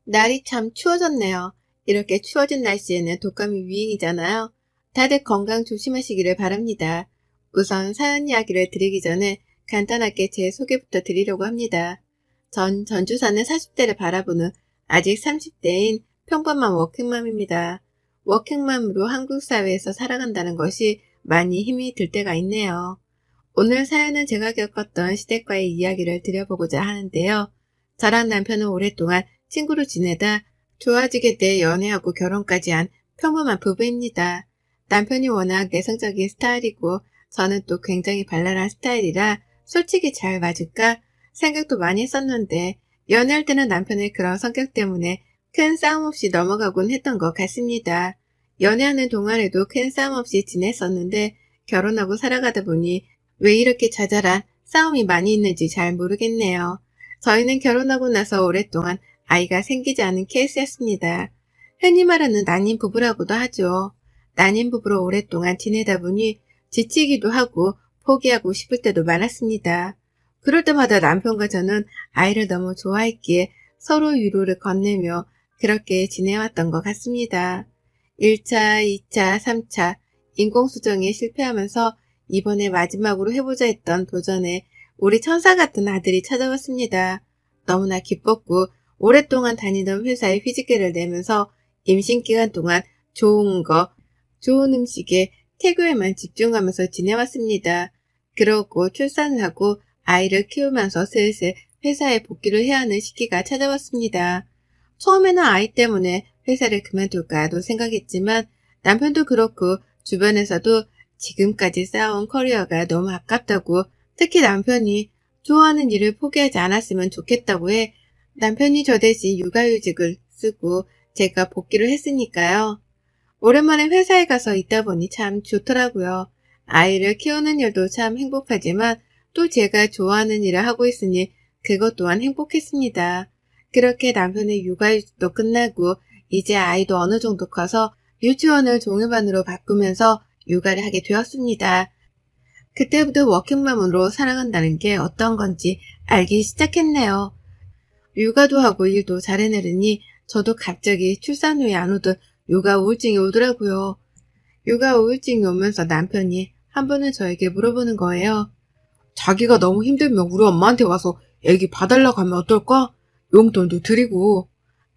날이 참 추워졌네요. 이렇게 추워진 날씨에는 독감이 유행이잖아요. 다들 건강 조심하시기를 바랍니다. 우선 사연 이야기를 드리기 전에 간단하게 제 소개부터 드리려고 합니다. 전 전주 사는 40대를 바라보는 아직 30대인 평범한 워킹맘입니다. 워킹맘으로 한국 사회에서 살아간다는 것이 많이 힘이 들 때가 있네요. 오늘 사연은 제가 겪었던 시댁과의 이야기를 드려보고자 하는데요. 저랑 남편은 오랫동안 친구로 지내다 좋아지게 돼 연애하고 결혼까지 한 평범한 부부입니다. 남편이 워낙 내성적인 스타일이고 저는 또 굉장히 발랄한 스타일이라 솔직히 잘 맞을까 생각도 많이 했었는데 연애할 때는 남편의 그런 성격 때문에 큰 싸움 없이 넘어가곤 했던 것 같습니다. 연애하는 동안에도 큰 싸움 없이 지냈었는데 결혼하고 살아가다 보니 왜 이렇게 자잘한 싸움이 많이 있는지 잘 모르겠네요. 저희는 결혼하고 나서 오랫동안 아이가 생기지 않은 케이스였습니다. 흔히 말하는 난임 부부라고도 하죠. 난임 부부로 오랫동안 지내다 보니 지치기도 하고 포기하고 싶을 때도 많았습니다. 그럴 때마다 남편과 저는 아이를 너무 좋아했기에 서로 위로를 건네며 그렇게 지내왔던 것 같습니다. 1차, 2차, 3차 인공수정에 실패하면서 이번에 마지막으로 해보자 했던 도전에 우리 천사 같은 아들이 찾아왔습니다. 너무나 기뻤고 오랫동안 다니던 회사에 휴직계를 내면서 임신 기간 동안 좋은 거, 좋은 음식에 태교에만 집중하면서 지내왔습니다. 그러고 출산을 하고 아이를 키우면서 슬슬 회사에 복귀를 해야 하는 시기가 찾아왔습니다. 처음에는 아이 때문에 회사를 그만둘까도 생각했지만 남편도 그렇고 주변에서도 지금까지 쌓아온 커리어가 너무 아깝다고 특히 남편이 좋아하는 일을 포기하지 않았으면 좋겠다고 해 남편이 저 대신 육아휴직을 쓰고 제가 복귀를 했으니까요. 오랜만에 회사에 가서 있다 보니 참 좋더라고요. 아이를 키우는 일도 참 행복하지만 또 제가 좋아하는 일을 하고 있으니 그것 또한 행복했습니다. 그렇게 남편의 육아휴직도 끝나고 이제 아이도 어느 정도 커서 유치원을 종일반으로 바꾸면서 육아를 하게 되었습니다. 그때부터 워킹맘으로 살아간다는 게 어떤 건지 알기 시작했네요. 육아도 하고 일도 잘 해내려니 저도 갑자기 출산 후에 안 오던 육아 우울증이 오더라고요. 육아 우울증이 오면서 남편이 한 번은 저에게 물어보는 거예요. 자기가 너무 힘들면 우리 엄마한테 와서 애기 봐달라고 하면 어떨까? 용돈도 드리고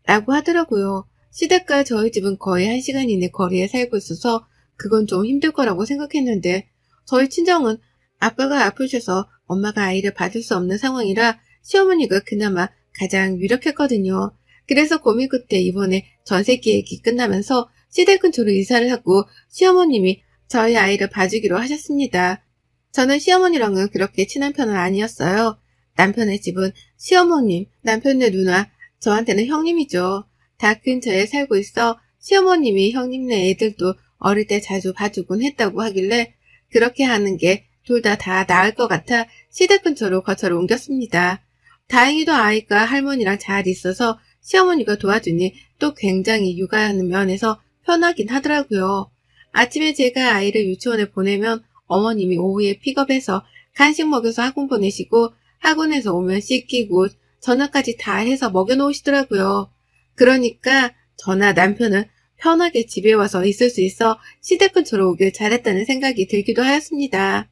라고 하더라고요. 시댁과 저희 집은 거의 1시간 이내 거리에 살고 있어서 그건 좀 힘들 거라고 생각했는데 저희 친정은 아빠가 아프셔서 엄마가 아이를 봐줄 수 없는 상황이라 시어머니가 그나마 가장 유력했거든요. 그래서 고민 끝에 이번에 전세 계획이 끝나면서 시댁 근처로 이사를 하고 시어머님이 저희 아이를 봐주기로 하셨습니다. 저는 시어머니랑은 그렇게 친한 편은 아니었어요. 남편의 집은 시어머님, 남편의 누나, 저한테는 형님이죠. 다 근처에 살고 있어 시어머님이 형님네 애들도 어릴 때 자주 봐주곤 했다고 하길래 그렇게 하는 게 둘 다 나을 것 같아 시댁 근처로 거처를 옮겼습니다. 다행히도 아이가 할머니랑 잘 있어서 시어머니가 도와주니 또 굉장히 육아하는 면에서 편하긴 하더라고요. 아침에 제가 아이를 유치원에 보내면 어머님이 오후에 픽업해서 간식 먹여서 학원 보내시고 학원에서 오면 씻기고 저녁까지 다 해서 먹여놓으시더라고요. 그러니까 저나 남편은 편하게 집에 와서 있을 수 있어 시댁 근처로 오길 잘했다는 생각이 들기도 하였습니다.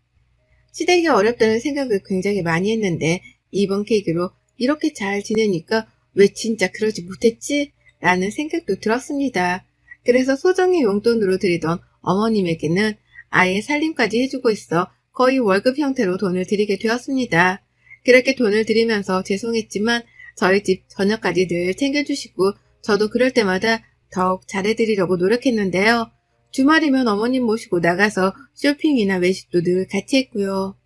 시댁이 어렵다는 생각을 굉장히 많이 했는데 이번 계기로 이렇게 잘 지내니까 왜 진짜 그러지 못했지? 라는 생각도 들었습니다. 그래서 소정의 용돈으로 드리던 어머님에게는 아예 살림까지 해주고 있어 거의 월급 형태로 돈을 드리게 되었습니다. 그렇게 돈을 드리면서 죄송했지만 저희 집 저녁까지 늘 챙겨주시고 저도 그럴 때마다 더욱 잘해드리려고 노력했는데요. 주말이면 어머님 모시고 나가서 쇼핑이나 외식도 늘 같이 했고요.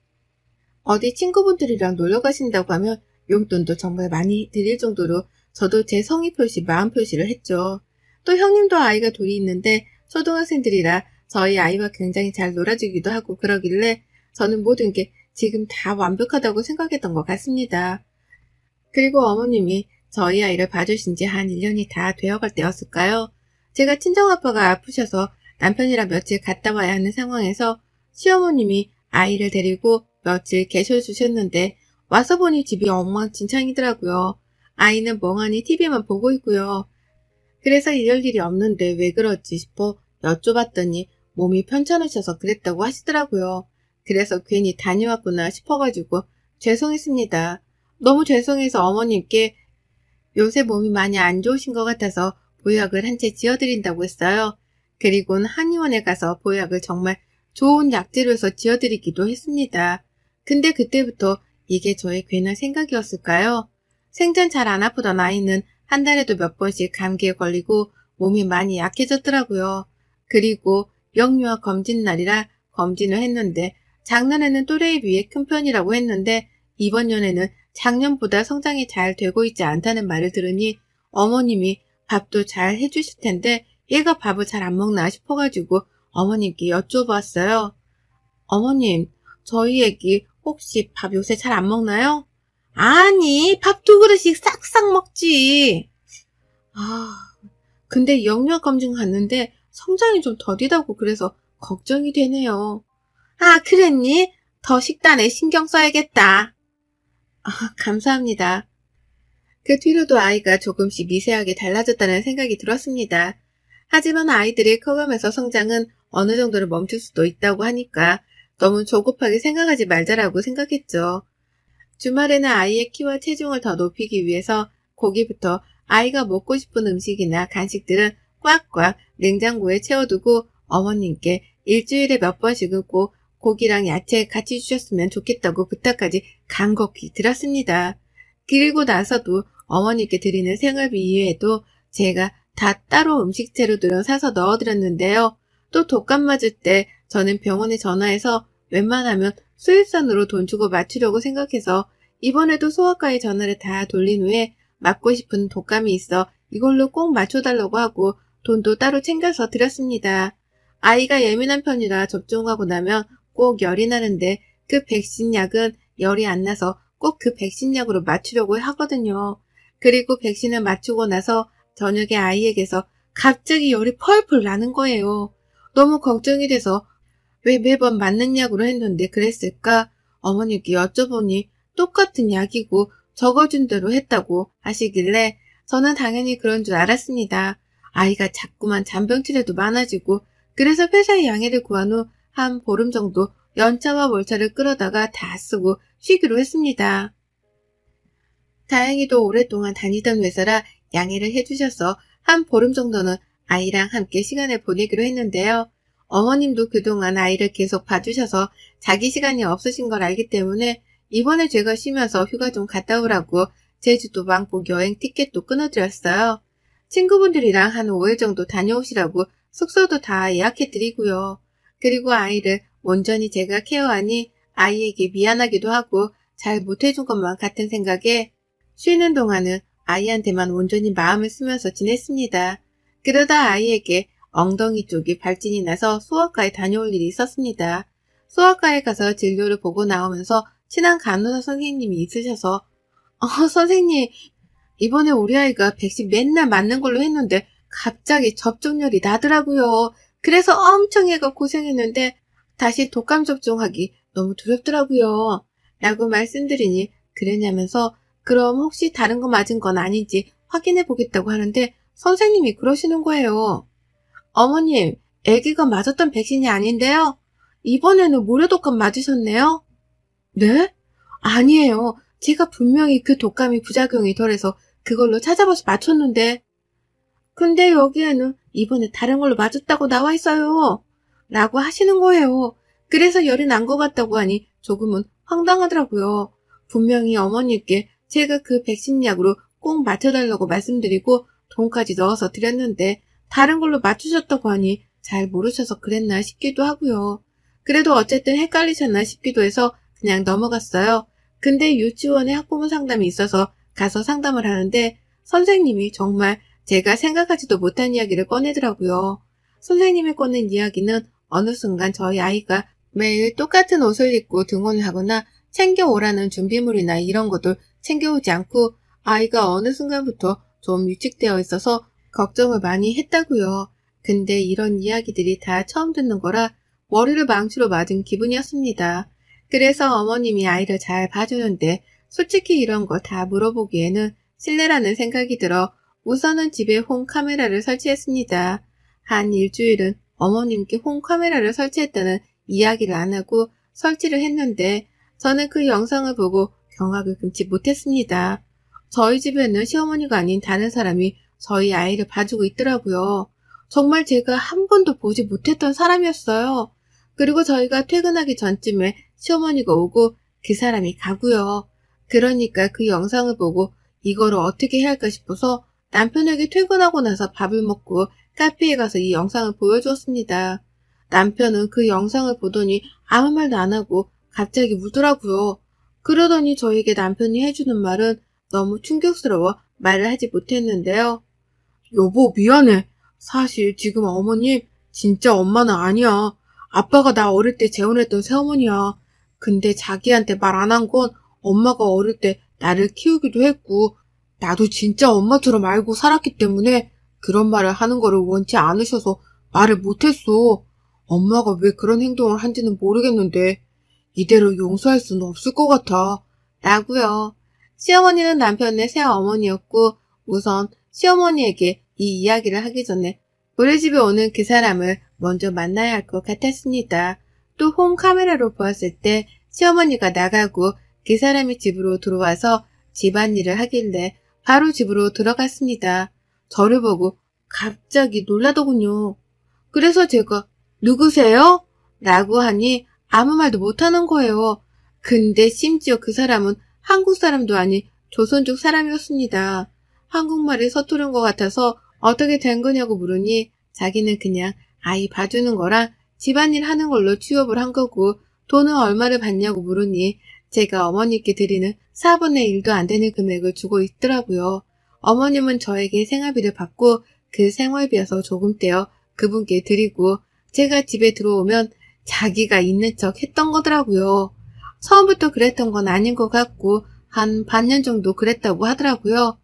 어디 친구분들이랑 놀러 가신다고 하면 용돈도 정말 많이 드릴 정도로 저도 제 성의 표시, 마음 표시를 했죠. 또 형님도 아이가 둘이 있는데 초등학생들이라 저희 아이와 굉장히 잘 놀아주기도 하고 그러길래 저는 모든 게 지금 다 완벽하다고 생각했던 것 같습니다. 그리고 어머님이 저희 아이를 봐주신 지 한 1년이 다 되어갈 때였을까요? 제가 친정아빠가 아프셔서 남편이랑 며칠 갔다 와야 하는 상황에서 시어머님이 아이를 데리고 며칠 계셔주셨는데 와서 보니 집이 엉망진창이더라고요. 아이는 멍하니 TV만 보고 있고요. 그래서 이럴 일이 없는데 왜 그러지 싶어 여쭤봤더니 몸이 편찮으셔서 그랬다고 하시더라고요. 그래서 괜히 다녀왔구나 싶어가지고 죄송했습니다. 너무 죄송해서 어머님께 요새 몸이 많이 안 좋으신 것 같아서 보약을 한 채 지어드린다고 했어요. 그리고는 한의원에 가서 보약을 정말 좋은 약재로서 지어드리기도 했습니다. 근데 그때부터 이게 저의 괜한 생각이었을까요? 생전 잘 안 아프던 아이는 한 달에도 몇 번씩 감기에 걸리고 몸이 많이 약해졌더라고요. 그리고 영유아 검진 날이라 검진을 했는데 작년에는 또래에 비해 큰 편이라고 했는데 이번 년에는 작년보다 성장이 잘 되고 있지 않다는 말을 들으니 어머님이 밥도 잘 해주실 텐데 얘가 밥을 잘 안 먹나 싶어가지고 어머님께 여쭤봤어요. 어머님, 저희 애기 혹시 밥 요새 잘 안 먹나요? 아니, 밥 2그릇씩 싹싹 먹지. 근데 영유아 검진 갔는데 성장이 좀 더디다고 그래서 걱정이 되네요. 아, 그랬니? 더 식단에 신경 써야겠다. 감사합니다. 그 뒤로도 아이가 조금씩 미세하게 달라졌다는 생각이 들었습니다. 하지만 아이들이 커가면서 성장은 어느 정도는 멈출 수도 있다고 하니까 너무 조급하게 생각하지 말자라고 생각했죠. 주말에는 아이의 키와 체중을 더 높이기 위해서 고기부터 아이가 먹고 싶은 음식이나 간식들은 꽉꽉 냉장고에 채워두고 어머님께 일주일에 몇 번씩은 꼭 고기랑 야채 같이 주셨으면 좋겠다고 부탁까지 간곡히 드렸습니다. 그리고 나서도 어머니께 드리는 생활비 이외에도 제가 다 따로 음식 재료들은 사서 넣어드렸는데요. 또 독감 맞을 때 저는 병원에 전화해서 웬만하면 수일선으로 돈 주고 맞추려고 생각해서 이번에도 소아과에 전화를 다 돌린 후에 맞고 싶은 독감이 있어 이걸로 꼭 맞춰달라고 하고 돈도 따로 챙겨서 드렸습니다. 아이가 예민한 편이라 접종하고 나면 꼭 열이 나는데 그 백신 약은 열이 안 나서 꼭 그 백신 약으로 맞추려고 하거든요. 그리고 백신을 맞추고 나서 저녁에 아이에게서 갑자기 열이 펄펄 나는 거예요. 너무 걱정이 돼서 왜 매번 맞는 약으로 했는데 그랬을까? 어머니께 여쭤보니 똑같은 약이고 적어준 대로 했다고 하시길래 저는 당연히 그런 줄 알았습니다. 아이가 자꾸만 잔병치레도 많아지고 그래서 회사에 양해를 구한 후 한 보름 정도 연차와 월차를 끌어다가 다 쓰고 쉬기로 했습니다. 다행히도 오랫동안 다니던 회사라 양해를 해주셔서 한 보름 정도는 아이랑 함께 시간을 보내기로 했는데요. 어머님도 그동안 아이를 계속 봐주셔서 자기 시간이 없으신 걸 알기 때문에 이번에 제가 쉬면서 휴가 좀 갔다 오라고 제주도 왕복 여행 티켓도 끊어드렸어요. 친구분들이랑 한 5일 정도 다녀오시라고 숙소도 다 예약해드리고요. 그리고 아이를 온전히 제가 케어하니 아이에게 미안하기도 하고 잘 못해준 것만 같은 생각에 쉬는 동안은 아이한테만 온전히 마음을 쓰면서 지냈습니다. 그러다 아이에게 엉덩이 쪽이 발진이 나서 소아과에 다녀올 일이 있었습니다. 소아과에 가서 진료를 보고 나오면서 친한 간호사 선생님이 있으셔서 선생님, 이번에 우리 아이가 백신 맨날 맞는 걸로 했는데 갑자기 접종열이 나더라고요. 그래서 엄청 애가 고생했는데 다시 독감 접종하기 너무 두렵더라고요. 라고 말씀드리니 그러냐면서 그럼 혹시 다른 거 맞은 건 아닌지 확인해 보겠다고 하는데 선생님이 그러시는 거예요. 어머님, 아기가 맞았던 백신이 아닌데요. 이번에는 무료 독감 맞으셨네요. 네? 아니에요. 제가 분명히 그 독감이 부작용이 덜해서 그걸로 찾아봐서 맞췄는데. 근데 여기에는 이번에 다른 걸로 맞았다고 나와 있어요. 라고 하시는 거예요. 그래서 열이 난 것 같다고 하니 조금은 황당하더라고요. 분명히 어머니께 제가 그 백신 약으로 꼭 맞춰달라고 말씀드리고 돈까지 넣어서 드렸는데 다른 걸로 맞추셨다고 하니 잘 모르셔서 그랬나 싶기도 하고요. 그래도 어쨌든 헷갈리셨나 싶기도 해서 그냥 넘어갔어요. 근데 유치원에 학부모 상담이 있어서 가서 상담을 하는데 선생님이 정말 제가 생각하지도 못한 이야기를 꺼내더라고요. 선생님이 꺼낸 이야기는 어느 순간 저희 아이가 매일 똑같은 옷을 입고 등원을 하거나 챙겨오라는 준비물이나 이런 것들 챙겨오지 않고 아이가 어느 순간부터 좀 위축되어 있어서 걱정을 많이 했다고요. 근데 이런 이야기들이 다 처음 듣는 거라 머리를 망치로 맞은 기분이었습니다. 그래서 어머님이 아이를 잘 봐주는데 솔직히 이런 거 다 물어보기에는 실례라는 생각이 들어 우선은 집에 홈카메라를 설치했습니다. 한 일주일은 어머님께 홈카메라를 설치했다는 이야기를 안 하고 설치를 했는데 저는 그 영상을 보고 경악을 금치 못했습니다. 저희 집에는 시어머니가 아닌 다른 사람이 저희 아이를 봐주고 있더라고요. 정말 제가 한 번도 보지 못했던 사람이었어요. 그리고 저희가 퇴근하기 전쯤에 시어머니가 오고 그 사람이 가고요. 그러니까 그 영상을 보고 이거를 어떻게 해야 할까 싶어서 남편에게 퇴근하고 나서 밥을 먹고 카페에 가서 이 영상을 보여주었습니다. 남편은 그 영상을 보더니 아무 말도 안 하고 갑자기 울더라고요. 그러더니 저에게 남편이 해주는 말은 너무 충격스러워 말을 하지 못했는데요. 여보, 미안해. 사실 지금 어머님 진짜 엄마는 아니야. 아빠가 나 어릴 때 재혼했던 새어머니야. 근데 자기한테 말 안 한 건 엄마가 어릴 때 나를 키우기도 했고 나도 진짜 엄마처럼 알고 살았기 때문에 그런 말을 하는 거를 원치 않으셔서 말을 못했어. 엄마가 왜 그런 행동을 한지는 모르겠는데 이대로 용서할 수는 없을 것 같아. 라고요. 시어머니는 남편의 새어머니였고 우선 시어머니에게 이 이야기를 하기 전에 우리 집에 오는 그 사람을 먼저 만나야 할 것 같았습니다. 또 홈카메라로 보았을 때 시어머니가 나가고 그 사람이 집으로 들어와서 집안일을 하길래 바로 집으로 들어갔습니다. 저를 보고 갑자기 놀라더군요. 그래서 제가 누구세요? 라고 하니 아무 말도 못하는 거예요. 근데 심지어 그 사람은 한국 사람도 아닌 조선족 사람이었습니다. 한국말이 서투른 것 같아서 어떻게 된 거냐고 물으니 자기는 그냥 아이 봐주는 거랑 집안일 하는 걸로 취업을 한 거고 돈은 얼마를 받냐고 물으니 제가 어머니께 드리는 4분의 1도 안 되는 금액을 주고 있더라고요. 어머님은 저에게 생활비를 받고 그 생활비에서 조금 떼어 그분께 드리고 제가 집에 들어오면 자기가 있는 척 했던 거더라고요. 처음부터 그랬던 건 아닌 것 같고 한 반년 정도 그랬다고 하더라고요.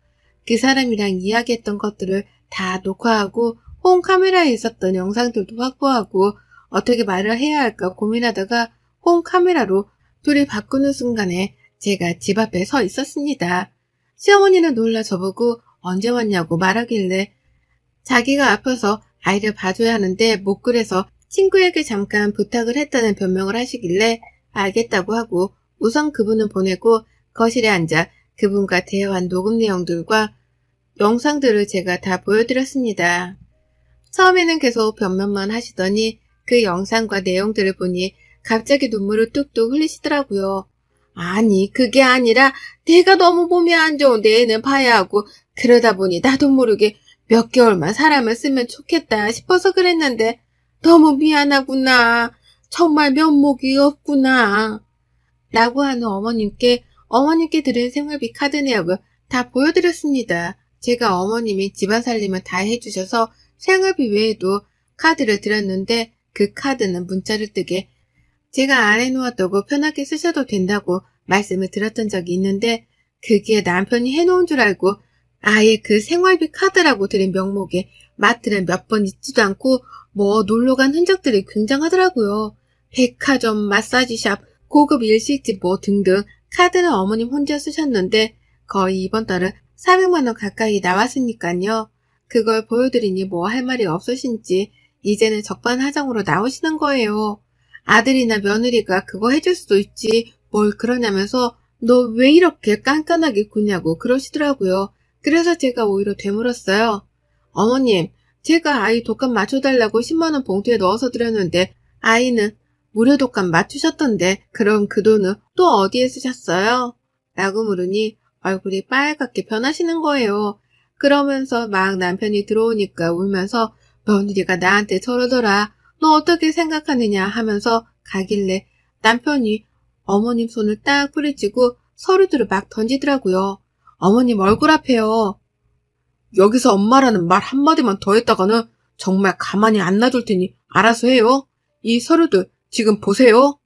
그 사람이랑 이야기했던 것들을 다 녹화하고 홈카메라에 있었던 영상들도 확보하고 어떻게 말을 해야 할까 고민하다가 홈카메라로 둘이 바꾸는 순간에 제가 집 앞에 서 있었습니다. 시어머니는 놀라 저보고 언제 왔냐고 말하길래 자기가 아파서 아이를 봐줘야 하는데 못 그래서 친구에게 잠깐 부탁을 했다는 변명을 하시길래 알겠다고 하고 우선 그분은 보내고 거실에 앉아 그분과 대화한 녹음 내용들과 영상들을 제가 다 보여드렸습니다. 처음에는 계속 변명만 하시더니 그 영상과 내용들을 보니 갑자기 눈물을 뚝뚝 흘리시더라고요. 아니 그게 아니라 내가 너무 몸이 안 좋은데 애는 봐야 하고 그러다 보니 나도 모르게 몇 개월만 사람을 쓰면 좋겠다 싶어서 그랬는데 너무 미안하구나. 정말 면목이 없구나. 라고 하는 어머님께 드린 생활비 카드 내역을 다 보여드렸습니다. 제가 어머님이 집안 살림을 다 해주셔서 생활비 외에도 카드를 드렸는데 그 카드는 문자를 뜨게 제가 안 해놓았다고 편하게 쓰셔도 된다고 말씀을 드렸던 적이 있는데 그게 남편이 해놓은 줄 알고 아예 그 생활비 카드라고 드린 명목에 마트를 몇 번 잊지도 않고 뭐 놀러간 흔적들이 굉장하더라고요. 백화점, 마사지샵, 고급 일식집 뭐 등등 카드는 어머님 혼자 쓰셨는데 거의 이번 달은 400만 원 가까이 나왔으니까요. 그걸 보여드리니 뭐 할 말이 없으신지 이제는 적반하장으로 나오시는 거예요. 아들이나 며느리가 그거 해줄 수도 있지 뭘 그러냐면서 너 왜 이렇게 깐깐하게 구냐고 그러시더라고요. 그래서 제가 오히려 되물었어요. 어머님, 제가 아이 독감 맞춰달라고 10만원 봉투에 넣어서 드렸는데 아이는 무료 독감 맞추셨던데 그럼 그 돈은 또 어디에 쓰셨어요? 라고 물으니 얼굴이 빨갛게 변하시는 거예요. 그러면서 막 남편이 들어오니까 울면서 며느리가 나한테 저러더라. 너 어떻게 생각하느냐 하면서 가길래 남편이 어머님 손을 딱 뿌리치고 서류들을 막 던지더라고요. 어머님 얼굴 앞에요. 여기서 엄마라는 말 한마디만 더 했다가는 정말 가만히 안 놔둘 테니 알아서 해요. 이 서류들 지금 보세요.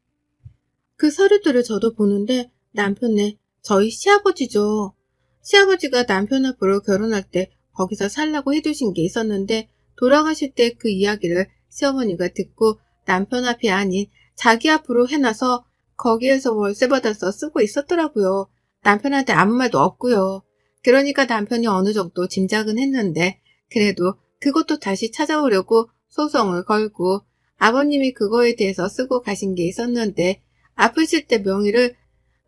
그 서류들을 저도 보는데 남편네 저희 시아버지죠. 시아버지가 남편 앞으로 결혼할 때 거기서 살라고 해두신 게 있었는데 돌아가실 때 그 이야기를 시어머니가 듣고 남편 앞이 아닌 자기 앞으로 해놔서 거기에서 월세 받아서 쓰고 있었더라고요. 남편한테 아무 말도 없고요. 그러니까 남편이 어느 정도 짐작은 했는데 그래도 그것도 다시 찾아오려고 소송을 걸고 아버님이 그거에 대해서 쓰고 가신 게 있었는데 아프실 때 명의를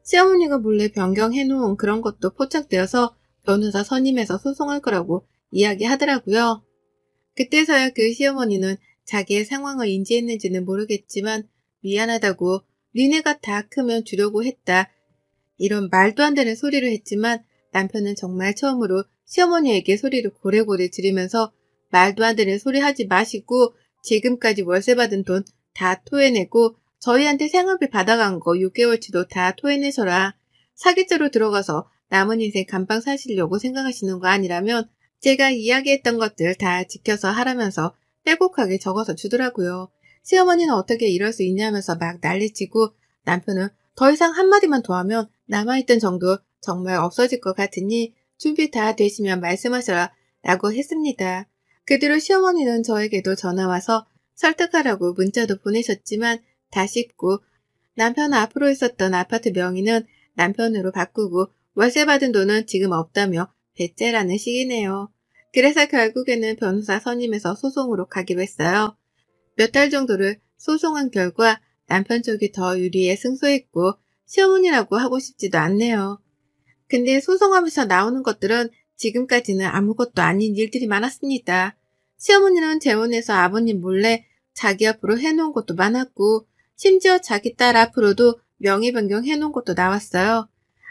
시어머니가 몰래 변경해 놓은 그런 것도 포착되어서 변호사 선임해서 소송할 거라고 이야기하더라고요. 그때서야 그 시어머니는 자기의 상황을 인지했는지는 모르겠지만 미안하다고 니네가 다 크면 주려고 했다. 이런 말도 안 되는 소리를 했지만 남편은 정말 처음으로 시어머니에게 소리를 고래고래 지르면서 말도 안 되는 소리 하지 마시고 지금까지 월세 받은 돈 다 토해내고 저희한테 생활비 받아간 거 6개월치도 다 토해내셔라. 사기죄로 들어가서 남은 인생 감방 사시려고 생각하시는 거 아니라면 제가 이야기했던 것들 다 지켜서 하라면서 빼곡하게 적어서 주더라고요. 시어머니는 어떻게 이럴 수 있냐면서 막 난리치고 남편은 더 이상 한마디만 더 하면 남아있던 정도 정말 없어질 것 같으니 준비 다 되시면 말씀하셔라 라고 했습니다. 그 뒤로 시어머니는 저에게도 전화와서 설득하라고 문자도 보내셨지만 다 씹고 남편 앞으로 있었던 아파트 명의는 남편으로 바꾸고 월세 받은 돈은 지금 없다며 배째라는 식이네요. 그래서 결국에는 변호사 선임해서 소송으로 가기로 했어요. 몇 달 정도를 소송한 결과 남편 쪽이 더 유리해 승소했고 시어머니라고 하고 싶지도 않네요. 근데 소송하면서 나오는 것들은 지금까지는 아무것도 아닌 일들이 많았습니다. 시어머니는 재혼해서 아버님 몰래 자기 앞으로 해놓은 것도 많았고 심지어 자기 딸 앞으로도 명의 변경 해놓은 것도 나왔어요.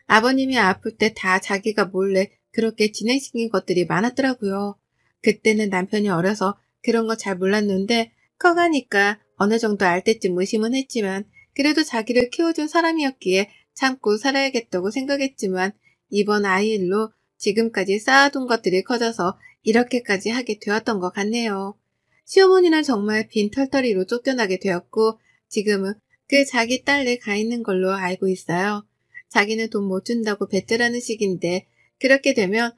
아버님이 아플 때 다 자기가 몰래 그렇게 진행시킨 것들이 많았더라고요. 그때는 남편이 어려서 그런 거 잘 몰랐는데 커가니까 어느 정도 알 때쯤 의심은 했지만 그래도 자기를 키워준 사람이었기에 참고 살아야겠다고 생각했지만 이번 아이 일로 지금까지 쌓아둔 것들이 커져서 이렇게까지 하게 되었던 것 같네요. 시어머니는 정말 빈털터리로 쫓겨나게 되었고 지금은 그 자기 딸네 가 있는 걸로 알고 있어요. 자기는 돈 못 준다고 뱉으라는 식인데 그렇게 되면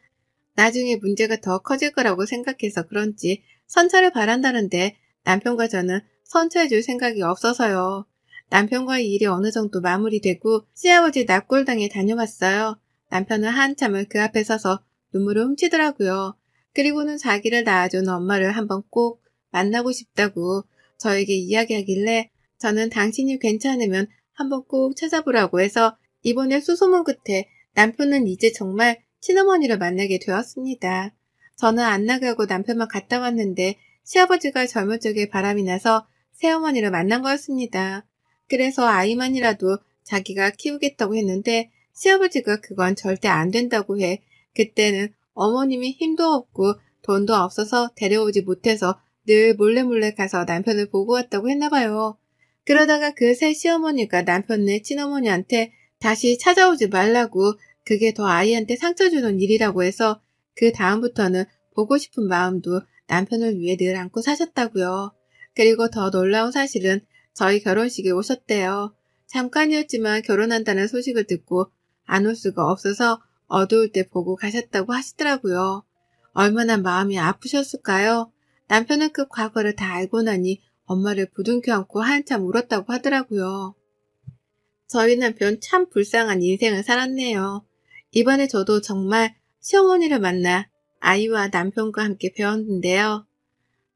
나중에 문제가 더 커질 거라고 생각해서 그런지 선처를 바란다는데 남편과 저는 선처해줄 생각이 없어서요. 남편과의 일이 어느 정도 마무리되고 시아버지 납골당에 다녀왔어요. 남편은 한참을 그 앞에 서서 눈물을 훔치더라고요. 그리고는 자기를 낳아준 엄마를 한번 꼭 만나고 싶다고 저에게 이야기하길래 저는 당신이 괜찮으면 한번 꼭 찾아보라고 해서 이번에 수소문 끝에 남편은 이제 정말 친어머니를 만나게 되었습니다. 저는 안 나가고 남편만 갔다 왔는데 시아버지가 젊은 적에 바람이 나서 새어머니를 만난 거였습니다. 그래서 아이만이라도 자기가 키우겠다고 했는데 시아버지가 그건 절대 안 된다고 해. 그때는 어머님이 힘도 없고 돈도 없어서 데려오지 못해서 늘 몰래 가서 남편을 보고 왔다고 했나봐요. 그러다가 그 새 시어머니가 남편네 친어머니한테 다시 찾아오지 말라고 그게 더 아이한테 상처 주는 일이라고 해서 그 다음부터는 보고 싶은 마음도 남편을 위해 늘 안고 사셨다고요. 그리고 더 놀라운 사실은 저희 결혼식에 오셨대요. 잠깐이었지만 결혼한다는 소식을 듣고 안 올 수가 없어서 어두울 때 보고 가셨다고 하시더라고요. 얼마나 마음이 아프셨을까요? 남편은 그 과거를 다 알고 나니 엄마를 부둥켜 안고 한참 울었다고 하더라고요. 저희 남편 참 불쌍한 인생을 살았네요. 이번에 저도 정말 시어머니를 만나 아이와 남편과 함께 배웠는데요.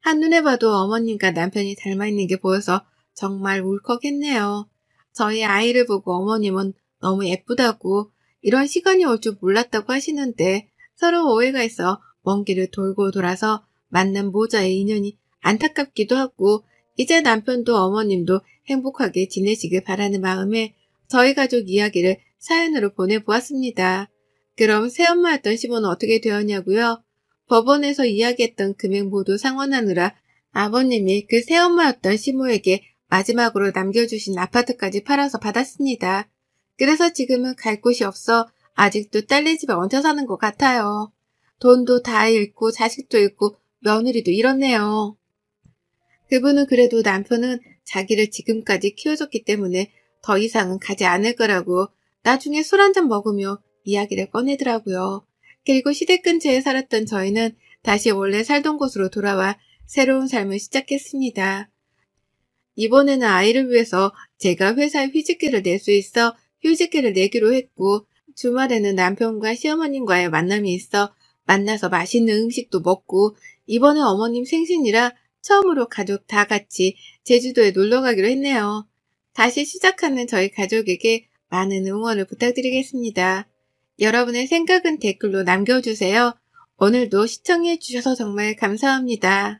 한눈에 봐도 어머님과 남편이 닮아있는 게 보여서 정말 울컥했네요. 저희 아이를 보고 어머님은 너무 예쁘다고 이런 시간이 올 줄 몰랐다고 하시는데 서로 오해가 있어 먼 길을 돌고 돌아서 만난 모자의 인연이 안타깝기도 하고 이제 남편도 어머님도 행복하게 지내시길 바라는 마음에 저희 가족 이야기를 사연으로 보내보았습니다. 그럼 새엄마였던 시모는 어떻게 되었냐고요? 법원에서 이야기했던 금액 모두 상환하느라 아버님이 그 새엄마였던 시모에게 마지막으로 남겨주신 아파트까지 팔아서 받았습니다. 그래서 지금은 갈 곳이 없어 아직도 딸네 집에 얹혀 사는 것 같아요. 돈도 다 잃고 자식도 잃고 며느리도 잃었네요. 그분은 그래도 남편은 자기를 지금까지 키워줬기 때문에 더 이상은 가지 않을 거라고 나중에 술 한잔 먹으며 이야기를 꺼내더라고요. 그리고 시댁 근처에 살았던 저희는 다시 원래 살던 곳으로 돌아와 새로운 삶을 시작했습니다. 이번에는 아이를 위해서 제가 회사에 휴직기를 낼 수 있어 휴직기를 내기로 했고 주말에는 남편과 시어머님과의 만남이 있어 만나서 맛있는 음식도 먹고 이번에 어머님 생신이라 처음으로 가족 다 같이 제주도에 놀러 가기로 했네요. 다시 시작하는 저희 가족에게 많은 응원을 부탁드리겠습니다. 여러분의 생각은 댓글로 남겨주세요. 오늘도 시청해 주셔서 정말 감사합니다.